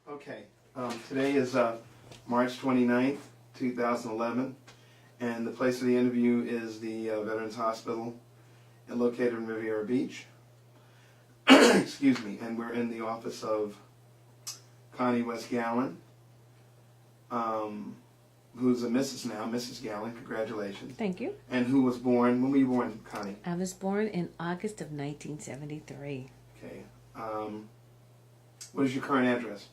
Okay, today is March 29th, 2011, and the place of the interview is the Veterans Hospital located in Riviera Beach. Excuse me, and we're in the office of Connie West Gallen, who's a Mrs. now, Mrs. Gallen, congratulations. Thank you. And who was born, when were you born, Connie? I was born in August of 1973. Okay, what is your current address?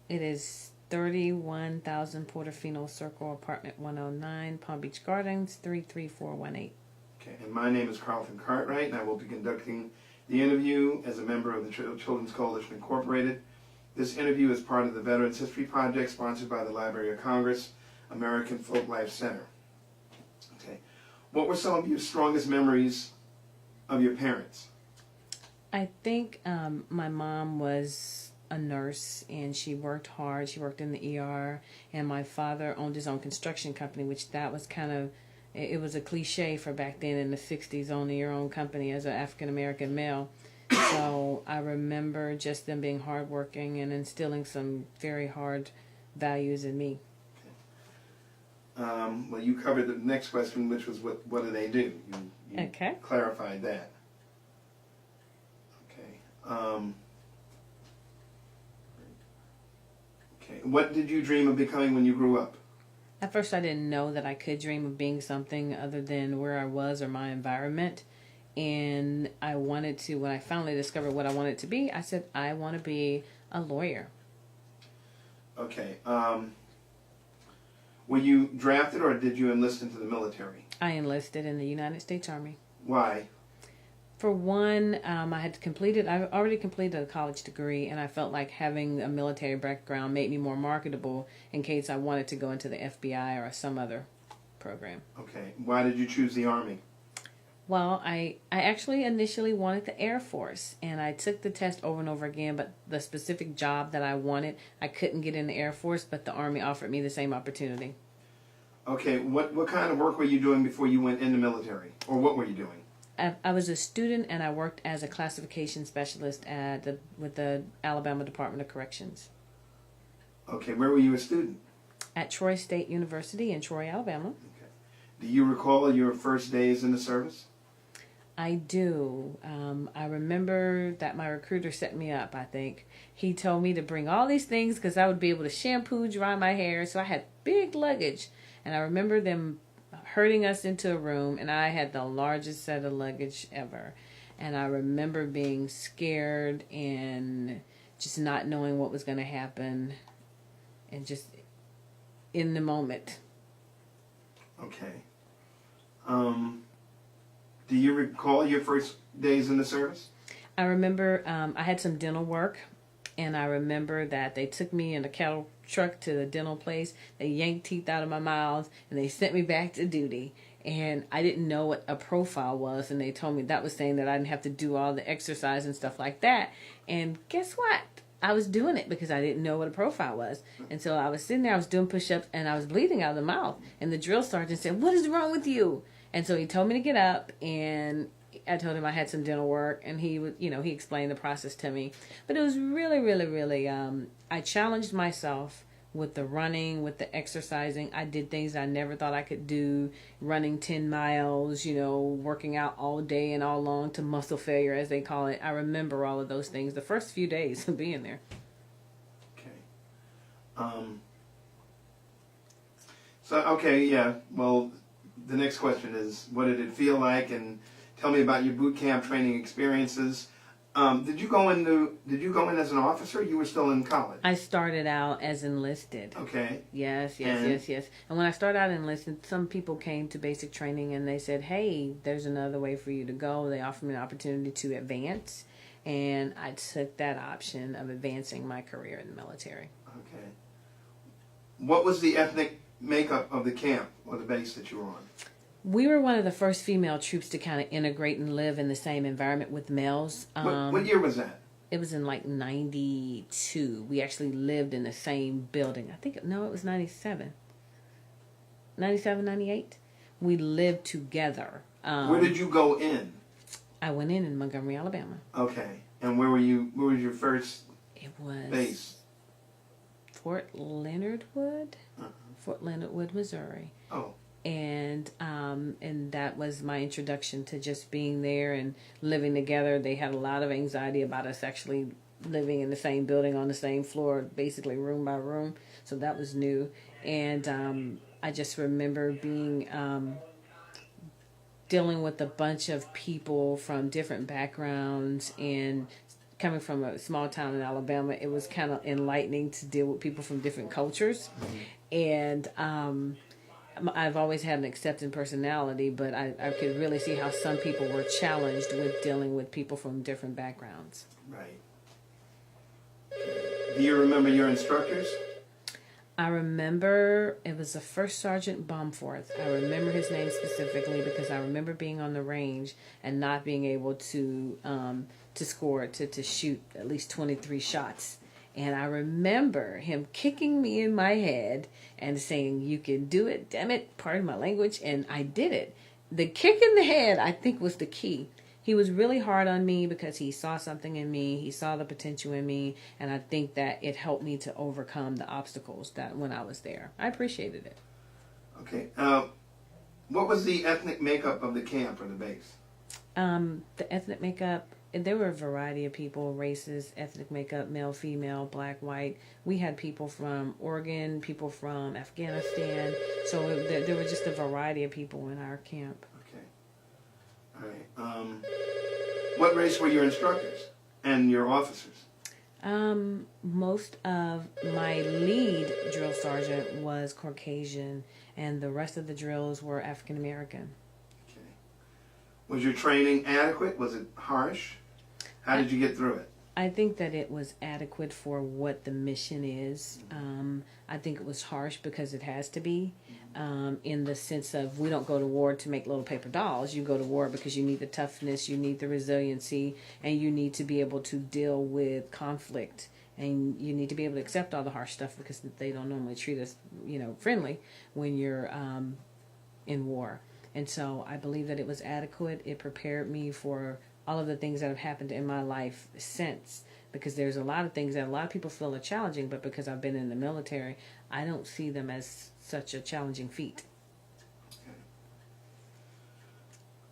It is 31,000 Portofino Circle, apartment 109, Palm Beach Gardens, 33418. Okay, and my name is Carlton Cartwright, and I will be conducting the interview as a member of the Children's Coalition Incorporated. This interview is part of the Veterans History Project sponsored by the Library of Congress, American Folk Life Center. Okay, what were some of your strongest memories of your parents? I think my mom was a nurse and she worked hard. She worked in the ER, and my father owned his own construction company, which that was kind of, it was a cliche for back then in the 60s, owning your own company as an African-American male. So I remember just them being hardworking and instilling some very hard values in me. Well, you covered the next question, which was what do they do? You Okay. clarified that. Okay. Okay. What did you dream of becoming when you grew up? At first, I didn't know that I could dream of being something other than where I was or my environment. And I wanted to, when I finally discovered what I wanted to be, I said, I want to be a lawyer. Okay. Were you drafted or did you enlist into the military? I enlisted in the United States Army. Why? For one, I already completed a college degree, and I felt like having a military background made me more marketable in case I wanted to go into the FBI or some other program. Okay. Why did you choose the Army? Well, I actually initially wanted the Air Force, and I took the test over and over again, but the specific job that I wanted, I couldn't get in the Air Force, but the Army offered me the same opportunity. Okay. What kind of work were you doing before you went in the military? Or what were you doing? I was a student, and I worked as a classification specialist with the Alabama Department of Corrections. Okay. Where were you a student? At Troy State University in Troy, Alabama. Okay. Do you recall your first days in the service? I do. I remember that my recruiter set me up, I think. He told me to bring all these things because I would be able to shampoo, dry my hair. So I had big luggage. And I remember them herding us into a room, and I had the largest set of luggage ever. And I remember being scared and just not knowing what was going to happen and just in the moment. Okay. Do you recall your first days in the service? I remember I had some dental work, and I remember that they took me in a cattle truck to the dental place. They yanked teeth out of my mouth, and they sent me back to duty. And I didn't know what a profile was, and they told me that was saying that I didn't have to do all the exercise and stuff like that. And guess what? I was doing it because I didn't know what a profile was. And so I was sitting there, I was doing push-ups, and I was bleeding out of the mouth. And the drill sergeant said, "What is wrong with you?" And so he told me to get up, and I told him I had some dental work, and he would, he explained the process to me. But it was really, really, really, I challenged myself with the running, with the exercising. I did things I never thought I could do, running 10 miles, working out all day and all long to muscle failure, as they call it. I remember all of those things the first few days of being there. Okay. Well, the next question is, what did it feel like? And tell me about your boot camp training experiences. Did you go in as an officer? Or you were still in college. I started out as enlisted. Okay. Yes. And when I started out enlisted, some people came to basic training and they said, "Hey, there's another way for you to go." They offered me an opportunity to advance, and I took that option of advancing my career in the military. Okay. What was the ethnic makeup of the camp or the base that you were on? We were one of the first female troops to kind of integrate and live in the same environment with males. What year was that? It was in like 92. We actually lived in the same building. It was 97. 97, 98. We lived together. Where did you go in? I went in Montgomery, Alabama. Okay. And where was your first It was base? Fort Leonard Wood, Fort Leonard Wood, Missouri. Oh. And that was my introduction to just being there and living together. They had a lot of anxiety about us actually living in the same building on the same floor, basically room by room. So that was new. And I just remember being dealing with a bunch of people from different backgrounds and coming from a small town in Alabama. It was kind of enlightening to deal with people from different cultures. And I've always had an accepting personality, but I could really see how some people were challenged with dealing with people from different backgrounds. Right. Do you remember your instructors? I remember it was the First Sergeant Bomforth. I remember his name specifically because I remember being on the range and not being able to score, to shoot at least 23 shots. And I remember him kicking me in my head and saying, "You can do it, damn it," pardon my language, and I did it. The kick in the head, I think, was the key. He was really hard on me because he saw something in me, he saw the potential in me, and I think that it helped me to overcome the obstacles that when I was there. I appreciated it. Okay. What was the ethnic makeup of the camp or the base? The ethnic makeup, there were a variety of people, races, ethnic makeup, male, female, black, white. We had people from Oregon, people from Afghanistan. So there were just a variety of people in our camp. Okay. All right. What race were your instructors and your officers? Most of my lead drill sergeant was Caucasian, and the rest of the drills were African American. Okay. Was your training adequate? Was it harsh? How did you get through it? I think that it was adequate for what the mission is. I think it was harsh because it has to be, in the sense of we don't go to war to make little paper dolls. You go to war because you need the toughness, you need the resiliency, and you need to be able to deal with conflict. And you need to be able to accept all the harsh stuff because they don't normally treat us, friendly when you're in war. And so I believe that it was adequate. It prepared me for all of the things that have happened in my life since, because there's a lot of things that a lot of people feel are challenging, but because I've been in the military, I don't see them as such a challenging feat.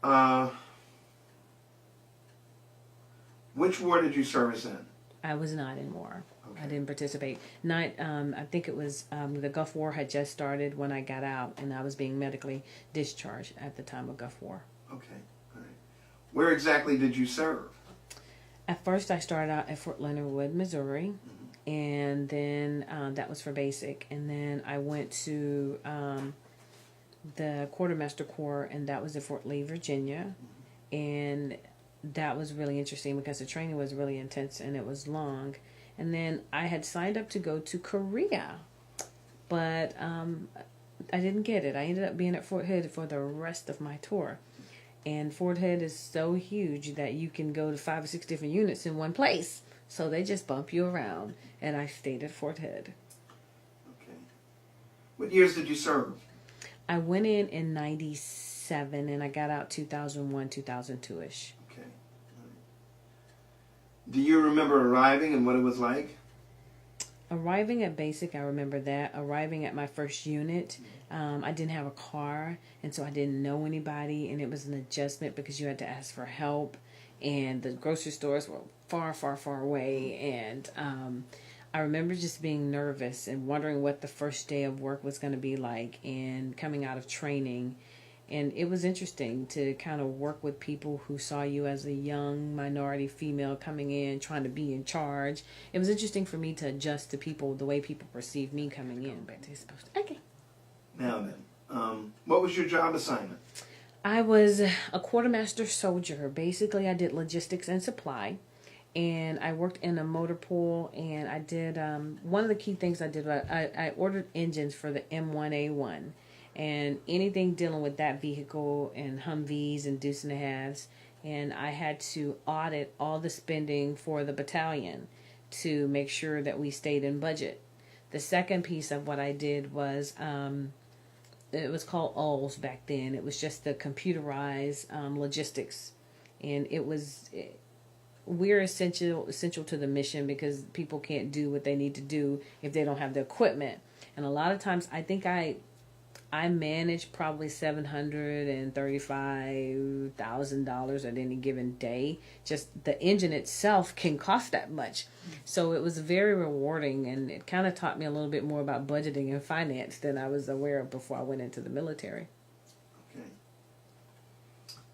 Okay. Which war did you service in? I was not in war. Okay. I didn't participate. I think it was the Gulf War had just started when I got out, and I was being medically discharged at the time of Gulf War. Okay. All right. Where exactly did you serve? At first, I started out at Fort Leonard Wood, Missouri, and then that was for basic. And then I went to the Quartermaster Corps, and that was at Fort Lee, Virginia. And that was really interesting because the training was really intense and it was long. And then I had signed up to go to Korea, but I didn't get it. I ended up being at Fort Hood for the rest of my tour. And Fort Hood is so huge that you can go to 5 or 6 different units in one place. So they just bump you around. And I stayed at Fort Hood. Okay. What years did you serve? I went in 97 and I got out 2001, 2002-ish. Okay. All right. Do you remember arriving and what it was like? Arriving at basic, I remember that. Arriving at my first unit, I didn't have a car, and so I didn't know anybody, and it was an adjustment because you had to ask for help, and the grocery stores were far, far, far away, and I remember just being nervous and wondering what the first day of work was going to be like, and coming out of training. And it was interesting to kind of work with people who saw you as a young minority female coming in, trying to be in charge. It was interesting for me to adjust to people, the way people perceive me coming in. But they're supposed to. Okay. Now then, what was your job assignment? I was a quartermaster soldier. Basically, I did logistics and supply. And I worked in a motor pool, and I did, one of the key things I did, I ordered engines for the M1A1. And anything dealing with that vehicle and Humvees and Deuce and a Halves. And I had to audit all the spending for the battalion to make sure that we stayed in budget. The second piece of what I did was, it was called ULS back then. It was just the computerized logistics. And it was we're essential to the mission because people can't do what they need to do if they don't have the equipment. And a lot of times, I think I manage probably $735,000 at any given day. Just the engine itself can cost that much. So it was very rewarding, and it kind of taught me a little bit more about budgeting and finance than I was aware of before I went into the military. Okay.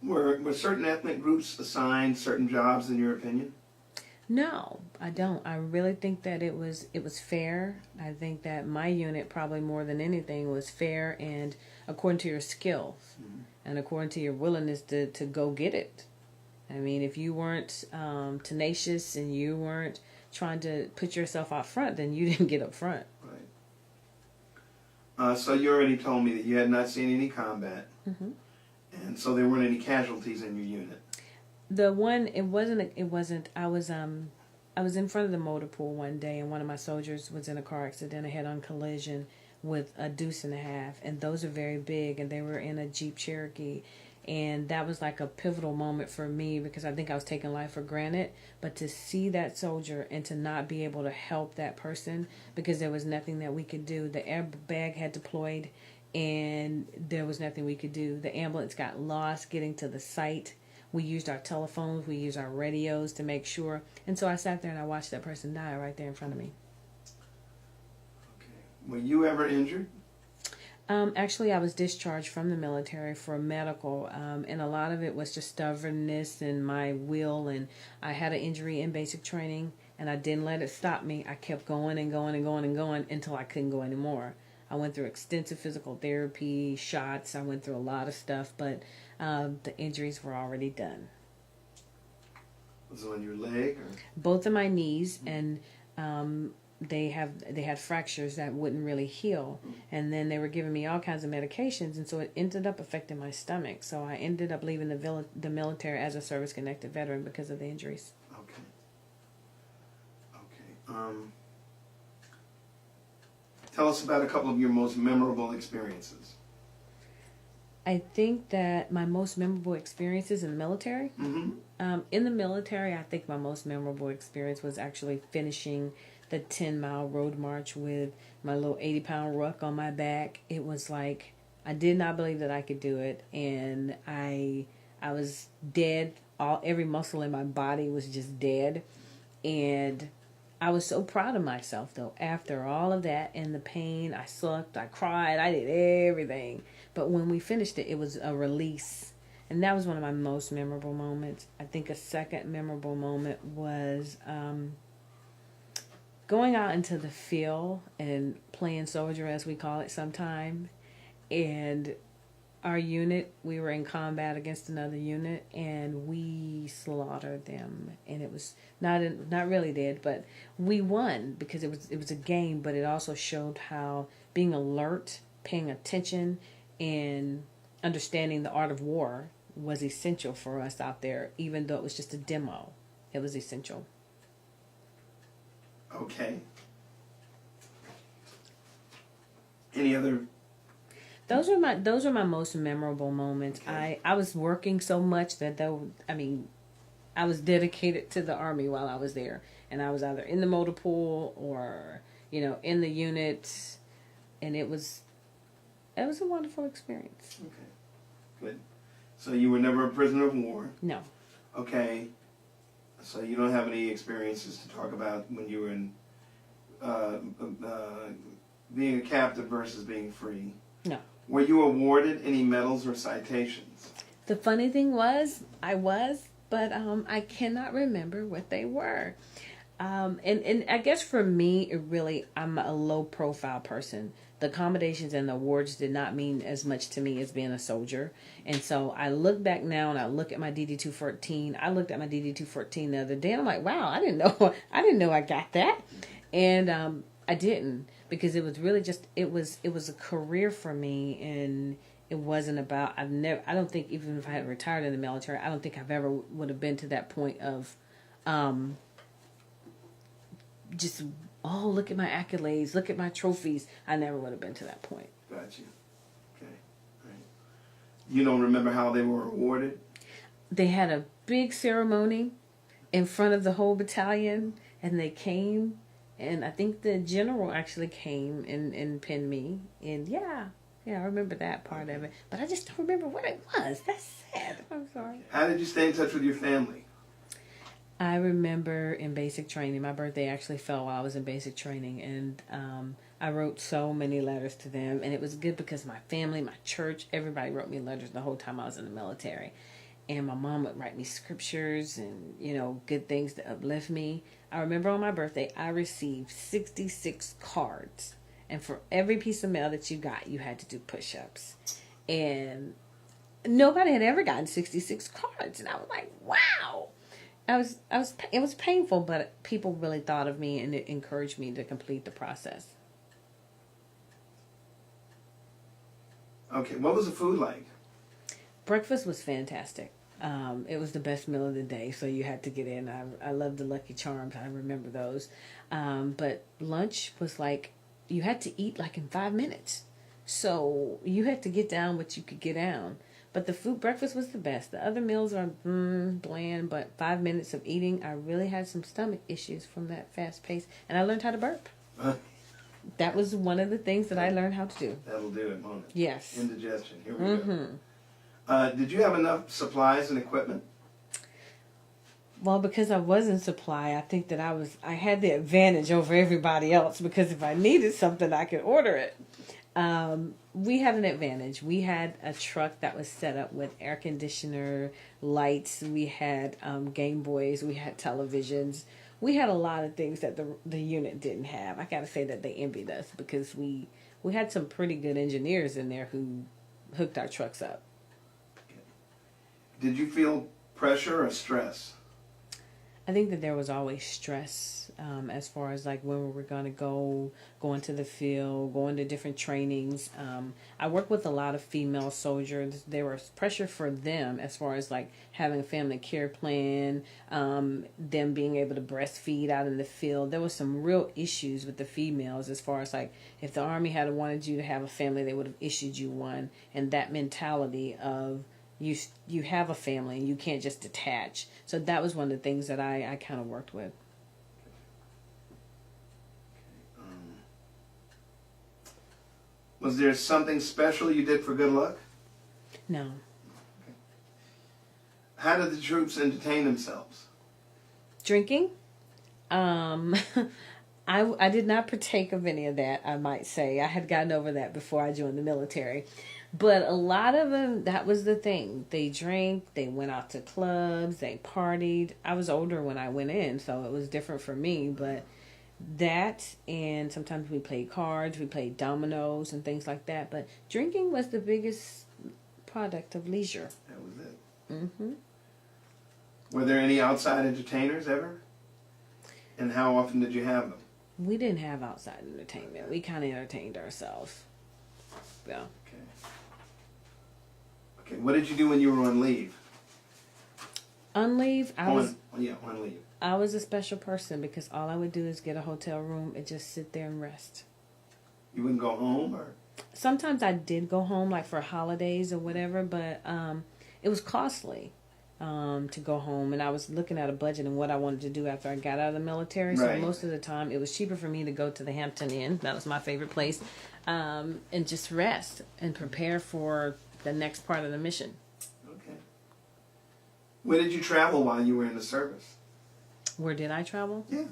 Were certain ethnic groups assigned certain jobs in your opinion? No, I don't. I really think that it was fair. I think that my unit, probably more than anything, was fair and according to your skills and according to your willingness to go get it. I mean, if you weren't tenacious and you weren't trying to put yourself out front, then you didn't get up front. Right. So you already told me that you had not seen any combat, and so there weren't any casualties in your unit. The one, it wasn't, I was in front of the motor pool one day, and one of my soldiers was in a car accident, a head-on collision with a deuce and a half, and those are very big, and they were in a Jeep Cherokee, and that was like a pivotal moment for me because I think I was taking life for granted, but to see that soldier and to not be able to help that person because there was nothing that we could do. The airbag had deployed, and there was nothing we could do. The ambulance got lost getting to the site. We used our telephones, we used our radios to make sure. And so I sat there and I watched that person die right there in front of me. Okay. Were you ever injured? Actually, I was discharged from the military for medical, and a lot of it was just stubbornness and my will. And I had an injury in basic training, and I didn't let it stop me. I kept going and going and going and going until I couldn't go anymore. I went through extensive physical therapy, shots. I went through a lot of stuff, but the injuries were already done. Was it on your leg? Or? Both of my knees, and they had fractures that wouldn't really heal, and then they were giving me all kinds of medications, and so it ended up affecting my stomach. So I ended up leaving the military as a service-connected veteran because of the injuries. Okay. Tell us about a couple of your most memorable experiences. I think that my most memorable experiences in the military. In the military, I think my most memorable experience was actually finishing the 10-mile road march with my little 80-pound ruck on my back. It was like I did not believe that I could do it, and I was dead. Every muscle in my body was just dead, and I was so proud of myself, though. After all of that and the pain, I sucked, I cried, I did everything. But when we finished it, it was a release. And that was one of my most memorable moments. I think a second memorable moment was going out into the field and playing soldier, as we call it sometime. And our unit, we were in combat against another unit, and we slaughtered them. And it was not really dead, but we won because it was a game. But it also showed how being alert, paying attention, and understanding the art of war was essential for us out there. Even though it was just a demo, it was essential. Okay. Any other? Those were my most memorable moments. Okay. I was working so much that I was dedicated to the Army while I was there, and I was either in the motor pool or in the unit, and it was a wonderful experience. Okay, good. So you were never a prisoner of war? No. Okay. So you don't have any experiences to talk about when you were in being a captive versus being free? No. Were you awarded any medals or citations? The funny thing was, I was, but I cannot remember what they were. And I guess for me, I'm a low-profile person. The accommodations and the awards did not mean as much to me as being a soldier. And so I look back now and I look at my DD-214. I looked at my DD-214 the other day and I'm like, wow, I didn't know I got that. And I didn't, because it was really just, it was a career for me, and it wasn't about, I don't think, even if I had retired in the military, I don't think I've ever would have been to that point of just, oh, look at my accolades, look at my trophies. I never would have been to that point. Got you. Okay. All right. You don't remember how they were awarded? They had a big ceremony, in front of the whole battalion, and they came, and I think the general actually came and pinned me, and yeah, I remember that part of it, but I just don't remember what it was. That's sad. I'm sorry. How did you stay in touch with your family? I remember in basic training, my birthday actually fell while I was in basic training, and I wrote so many letters to them, and it was good because my family, my church, everybody wrote me letters the whole time I was in the military. And my mom would write me scriptures and, good things to uplift me. I remember on my birthday, I received 66 cards. And for every piece of mail that you got, you had to do push-ups. And nobody had ever gotten 66 cards. And I was like, wow. It was painful, but people really thought of me and it encouraged me to complete the process. Okay, what was the food like? Breakfast was fantastic. It was the best meal of the day, so you had to get in. I love the Lucky Charms. I remember those. But lunch was like, you had to eat like in 5 minutes. So you had to get down what you could get down. But the breakfast was the best. The other meals are bland, but 5 minutes of eating, I really had some stomach issues from that fast pace. And I learned how to burp. That was one of the things that I learned how to do. That'll do it, won't it? Yes. Indigestion. Here we go. Did you have enough supplies and equipment? Well, because I was in supply, I think that I had the advantage over everybody else because if I needed something, I could order it. We had an advantage. We had a truck that was set up with air conditioner, lights. We had Game Boys. We had televisions. We had a lot of things that the unit didn't have. I got to say that they envied us because we had some pretty good engineers in there who hooked our trucks up. Did you feel pressure or stress? I think that there was always stress as far as like when we were going to go into the field, going to different trainings. I worked with a lot of female soldiers. There was pressure for them as far as like having a family care plan, them being able to breastfeed out in the field. There was some real issues with the females as far as like if the Army had wanted you to have a family, they would have issued you one. And that mentality of you have a family and you can't just detach. So that was one of the things that I kind of worked with. Was there something special you did for good luck? No. Okay. How did the troops entertain themselves? Drinking? I did not partake of any of that, I might say. I had gotten over that before I joined the military. But a lot of them, that was the thing. They drank, they went out to clubs, they partied. I was older when I went in, so it was different for me. But that, and sometimes we played cards, we played dominoes and things like that. But drinking was the biggest product of leisure. That was it. Mm-hmm. Were there any outside entertainers ever? And how often did you have them? We didn't have outside entertainment. We kind of entertained ourselves. Yeah. Okay, what did you do when you were on leave? On leave, on leave. I was a special person because all I would do is get a hotel room and just sit there and rest. You wouldn't go home, or? Sometimes I did go home, like for holidays or whatever, but it was costly to go home, and I was looking at a budget and what I wanted to do after I got out of the military. So most of the time, it was cheaper for me to go to the Hampton Inn. That was my favorite place, and just rest and prepare for the next part of the mission. Okay. Where did you travel while you were in the service? Where did I travel? Yeah.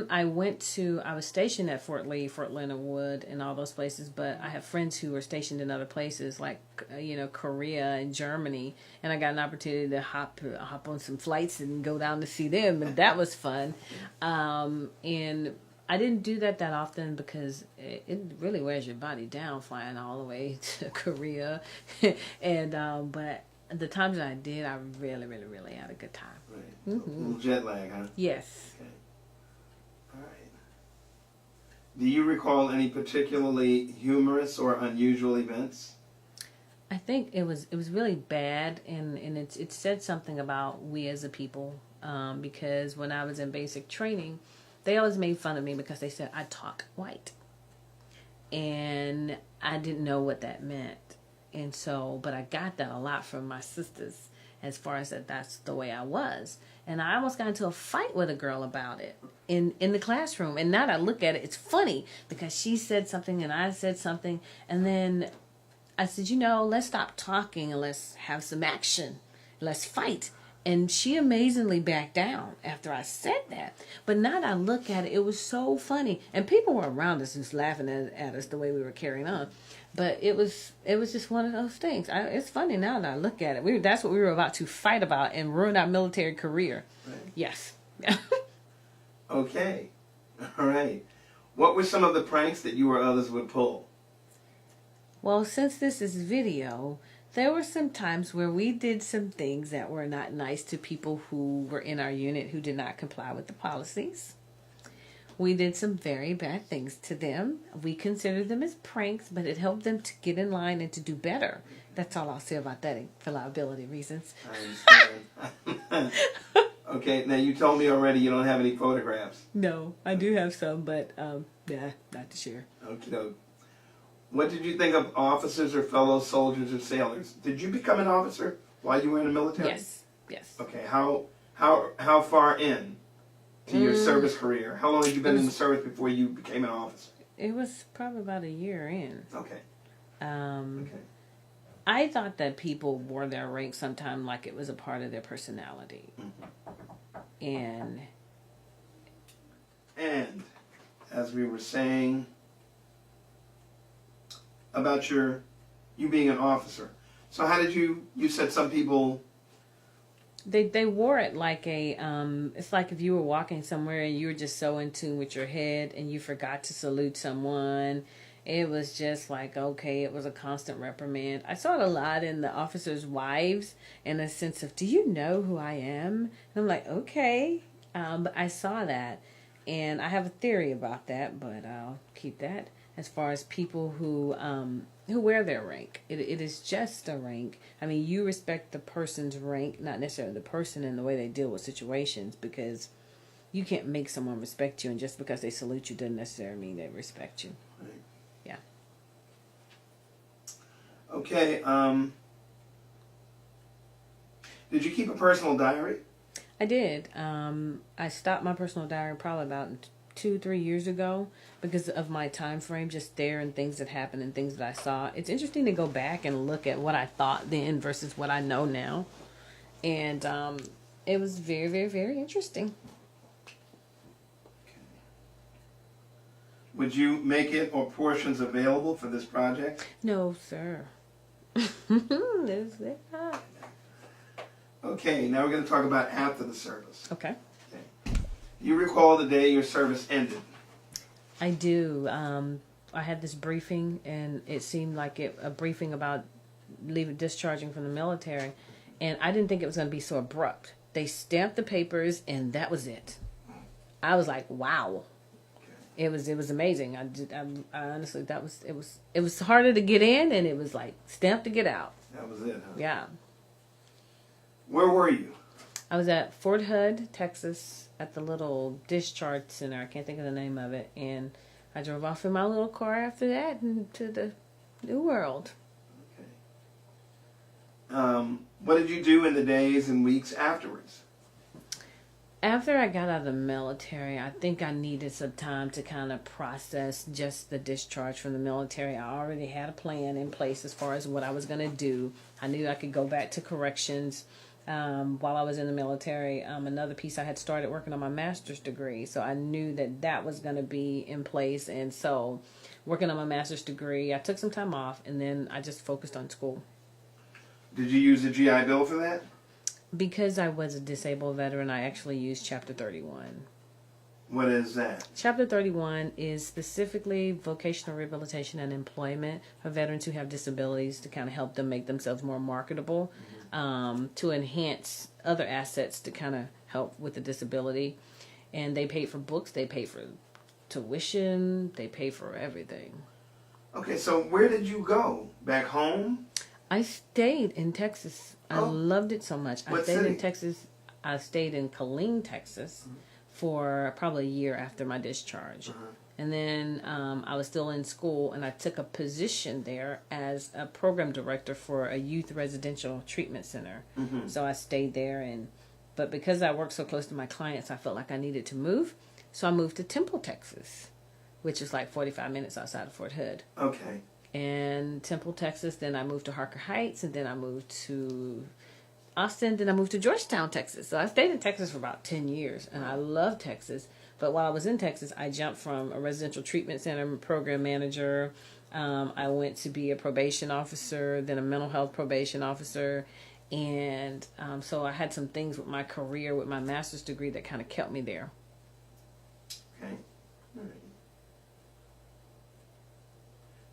I was stationed at Fort Lee, Fort Leonard Wood, and all those places, but I have friends who were stationed in other places like, Korea and Germany, and I got an opportunity to hop on some flights and go down to see them, and that was fun. And I didn't do that often because it really wears your body down flying all the way to Korea. And but the times that I did, I really, really, really had a good time. Right. Mm-hmm. A little jet lag, huh? Yes. Okay. All right. Do you recall any particularly humorous or unusual events? I think it was really bad, and it said something about we as a people, because when I was in basic training, they always made fun of me because they said I talk white. And I didn't know what that meant. And so, but I got that a lot from my sisters. as far as that's the way I was. And I almost got into a fight with a girl about it in the classroom. And now that I look at it, it's funny because she said something and I said something. And then I said, let's stop talking and let's have some action. Let's fight. And she amazingly backed down after I said that. But now that I look at it, it was so funny. And people were around us just laughing at us the way we were carrying on. But it was just one of those things. It's funny now that I look at it. That's what we were about to fight about and ruin our military career. Right. Yes. Okay. All right. What were some of the pranks that you or others would pull? Well, since this is video, there were some times where we did some things that were not nice to people who were in our unit who did not comply with the policies. We did some very bad things to them. We considered them as pranks, but it helped them to get in line and to do better. That's all I'll say about that for liability reasons. I understand. Okay, now you told me already you don't have any photographs. No, I do have some, but not to share. Okay. What did you think of officers or fellow soldiers or sailors? Did you become an officer while you were in the military? Yes. Okay, how far in to your service career? How long had you been in the service before you became an officer? It was probably about a year in. Okay. Okay. I thought that people wore their rank sometime like it was a part of their personality. Mm-hmm. And as we were saying about you being an officer. So how did you said some people... They wore it like it's like if you were walking somewhere and you were just so in tune with your head and you forgot to salute someone. It was just like, okay, it was a constant reprimand. I saw it a lot in the officers' wives in a sense of, do you know who I am? And I'm like, okay. But I saw that. And I have a theory about that, but I'll keep that. As far as people who wear their rank. It is just a rank. I mean, you respect the person's rank, not necessarily the person and the way they deal with situations, because you can't make someone respect you, and just because they salute you doesn't necessarily mean they respect you. Right. Yeah. Okay, did you keep a personal diary? I did. I stopped my personal diary probably about 2-3 years ago because of my time frame just there and things that happened and things that I saw. It's interesting to go back and look at what I thought then versus what I know now. And it was very, very, very interesting. Okay. Would you make it or portions available for this project? No, sir. Is it not? Okay, now we're going to talk about after the service. Okay. You recall the day your service ended? I do. I had this briefing, and it seemed like a briefing about discharging from the military, and I didn't think it was going to be so abrupt. They stamped the papers, and that was it. I was like, wow. Okay. It was amazing. I honestly, it was harder to get in, and it was like stamped to get out. That was it, huh? Yeah. Where were you? I was at Fort Hood, Texas, at the little discharge center. I can't think of the name of it. And I drove off in my little car after that into the new world. Okay. What did you do in the days and weeks afterwards? After I got out of the military, I think I needed some time to kind of process just the discharge from the military. I already had a plan in place as far as what I was going to do. I knew I could go back to corrections. While I was in the military, another piece I had started working on my master's degree, so I knew that was going to be in place. And so working on my master's degree, I took some time off, and then I just focused on school. Did you use the GI Bill for that? Because I was a disabled veteran, I actually used Chapter 31. What is that? Chapter 31 is specifically vocational rehabilitation and employment for veterans who have disabilities to kind of help them make themselves more marketable. To enhance other assets to kind of help with the disability. And they pay for books, they pay for tuition, they pay for everything. Okay, so where did you go? Back home? I stayed in Texas. I loved it so much. What I stayed city? in Texas. I stayed in Killeen, Texas for probably a year after my discharge. And then I was still in school, and I took a position there as a program director for a youth residential treatment center. Mm-hmm. So I stayed there, but because I worked so close to my clients, I felt like I needed to move. So I moved to Temple, Texas, which is like 45 minutes outside of Fort Hood. Okay. And Temple, Texas. Then I moved to Harker Heights, and then I moved to Austin. Then I moved to Georgetown, Texas. So I stayed in Texas for about 10 years, and I love Texas. But while I was in Texas, I jumped from a residential treatment center program manager. I went to be a probation officer, then a mental health probation officer. And so I had some things with my career, with my master's degree, that kind of kept me there. Okay. All right.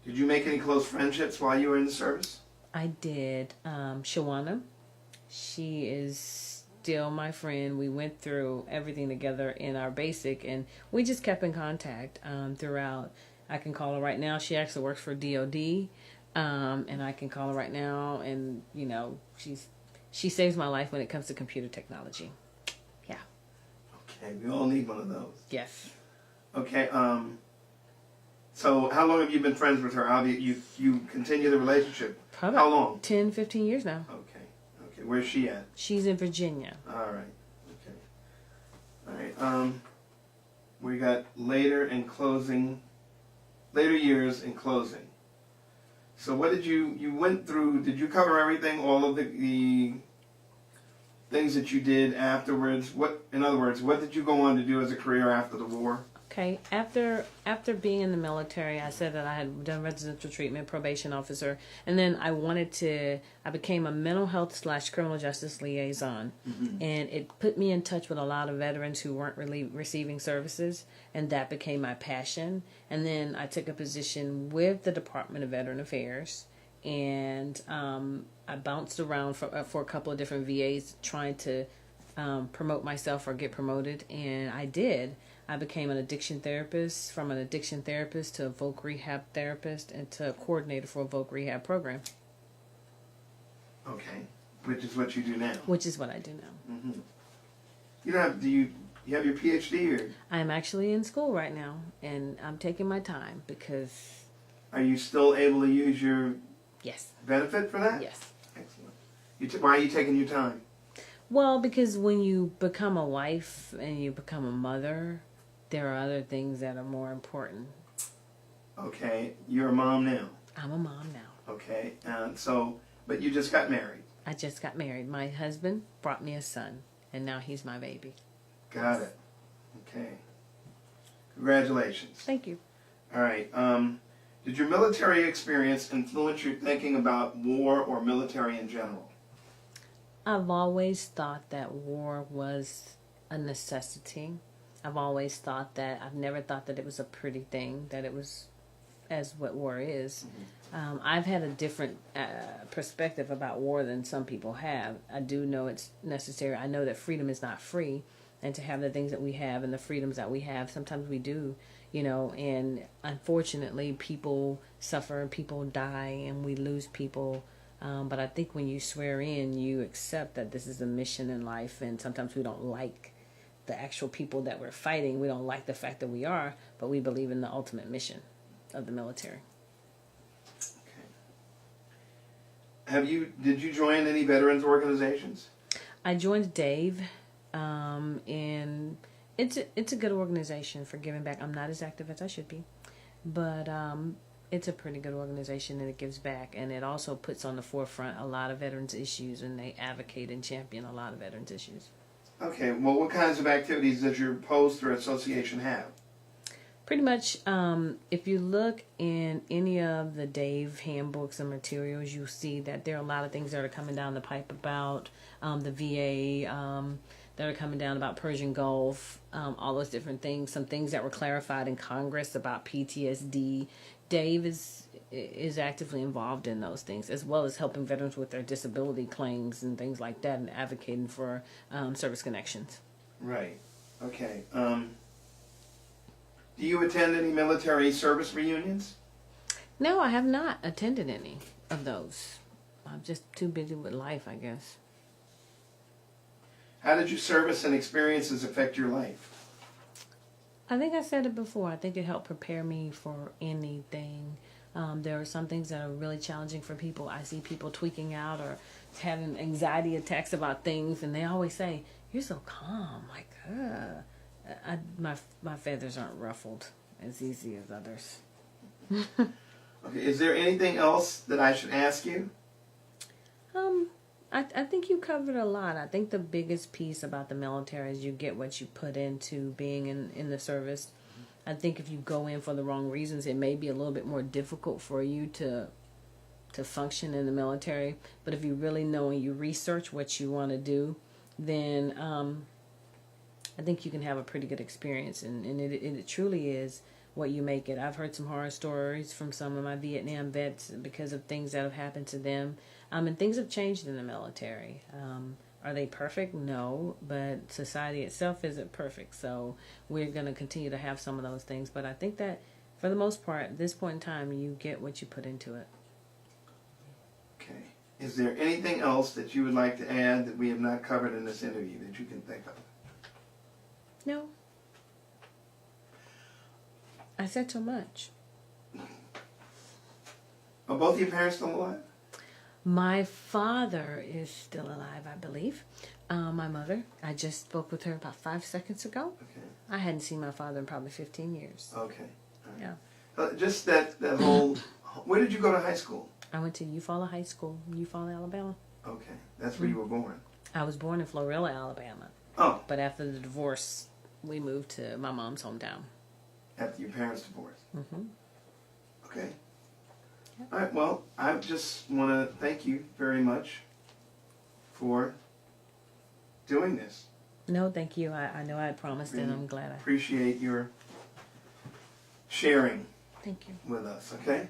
Did you make any close friendships while you were in the service? I did. Shawana, she is still my friend. We went through everything together in our basic, and we just kept in contact throughout. I can call her right now. She actually works for DOD, and I can call her right now, and you know, she saves my life when it comes to computer technology. Yeah. Okay, we all need one of those. Yes. Okay. So how long have you been friends with her? How do you continue the relationship? Probably how long? 10, 15 years now. Okay. Okay. Where's she at? She's in Virginia. All right. Okay. All right. We got later years in closing. So what did you went through? Did you cover everything? All of the things that you did afterwards? In other words, what did you go on to do as a career after the war? Okay, after being in the military, I said that I had done residential treatment, probation officer, and then I became a mental health / criminal justice liaison, Mm-hmm. and it put me in touch with a lot of veterans who weren't really receiving services, and that became my passion. And then I took a position with the Department of Veteran Affairs, and I bounced around for a couple of different VAs trying to promote myself or get promoted, and I did. I became an addiction therapist, from an addiction therapist to a voc rehab therapist, and to a coordinator for a voc rehab program. Okay, which is what you do now. Which is what I do now. Mm-hmm. You don't have. Do you have your PhD or? I'm actually in school right now, and I'm taking my time because. Are you still able to use your Yes. benefit for that? Yes. Excellent. Why are you taking your time? Well, because when you become a wife and you become a mother, there are other things that are more important. Okay, you're a mom now. I'm a mom now. Okay, but you just got married. I just got married. My husband brought me a son, and now he's my baby. Got it. Okay. Congratulations. Thank you. All right. Did your military experience influence your thinking about war or military in general? I've always thought that war was a necessity. I've never thought that it was a pretty thing, that it was as what war is. Mm-hmm. I've had a different perspective about war than some people have. I do know it's necessary. I know that freedom is not free, and to have the things that we have and the freedoms that we have, sometimes we do, and unfortunately people suffer, people die, and we lose people. But I think when you swear in, you accept that this is a mission in life, and sometimes we don't like the actual people that we're fighting. We don't like the fact that we are, but we believe in the ultimate mission of the military. Okay. Did you join any veterans organizations? I joined Dave, and it's a good organization for giving back. I'm not as active as I should be, but it's a pretty good organization, and it gives back, and it also puts on the forefront a lot of veterans issues, and they advocate and champion a lot of veterans issues. Okay, well, what kinds of activities does your post or association have? Pretty much, if you look in any of the Dave handbooks and materials, you'll see that there are a lot of things that are coming down the pipe about the VA, that are coming down about Persian Gulf, all those different things. Some things that were clarified in Congress about PTSD. Dave is actively involved in those things, as well as helping veterans with their disability claims and things like that, and advocating for service connections. Right. Okay. Do you attend any military service reunions? No, I have not attended any of those. I'm just too busy with life, I guess. How did your service and experiences affect your life? I think I said it before. I think it helped prepare me for anything. There are some things that are really challenging for people. I see people tweaking out or having anxiety attacks about things, and they always say, "You're so calm." Like, my feathers aren't ruffled as easy as others. Okay, is there anything else that I should ask you? I think you covered a lot. I think the biggest piece about the military is you get what you put into being in the service. I think if you go in for the wrong reasons, it may be a little bit more difficult for you to function in the military. But if you really know and you research what you want to do, then I think you can have a pretty good experience. And it truly is what you make it. I've heard some horror stories from some of my Vietnam vets because of things that have happened to them. And things have changed in the military. Are they perfect? No, but society itself isn't perfect. So we're going to continue to have some of those things. But I think that for the most part, at this point in time, you get what you put into it. Okay. Is there anything else that you would like to add that we have not covered in this interview that you can think of? No. I said so much. Are both of your parents still alive? My father is still alive, I believe. My mother, I just spoke with her about 5 seconds ago. Okay. I hadn't seen my father in probably 15 years. Okay. All right. Yeah. Just that whole... Where did you go to high school? I went to Eufaula High School, Eufaula, Alabama. Okay. That's where you were born. I was born in Florilla, Alabama. Oh. But after the divorce, we moved to my mom's hometown. After your parents' divorce. Mm-hmm. Okay. Yep. All right, well, I just want to thank you very much for doing this. No, thank you. I know I had promised, and I'm glad I... Appreciate your sharing Thank you. with us, okay?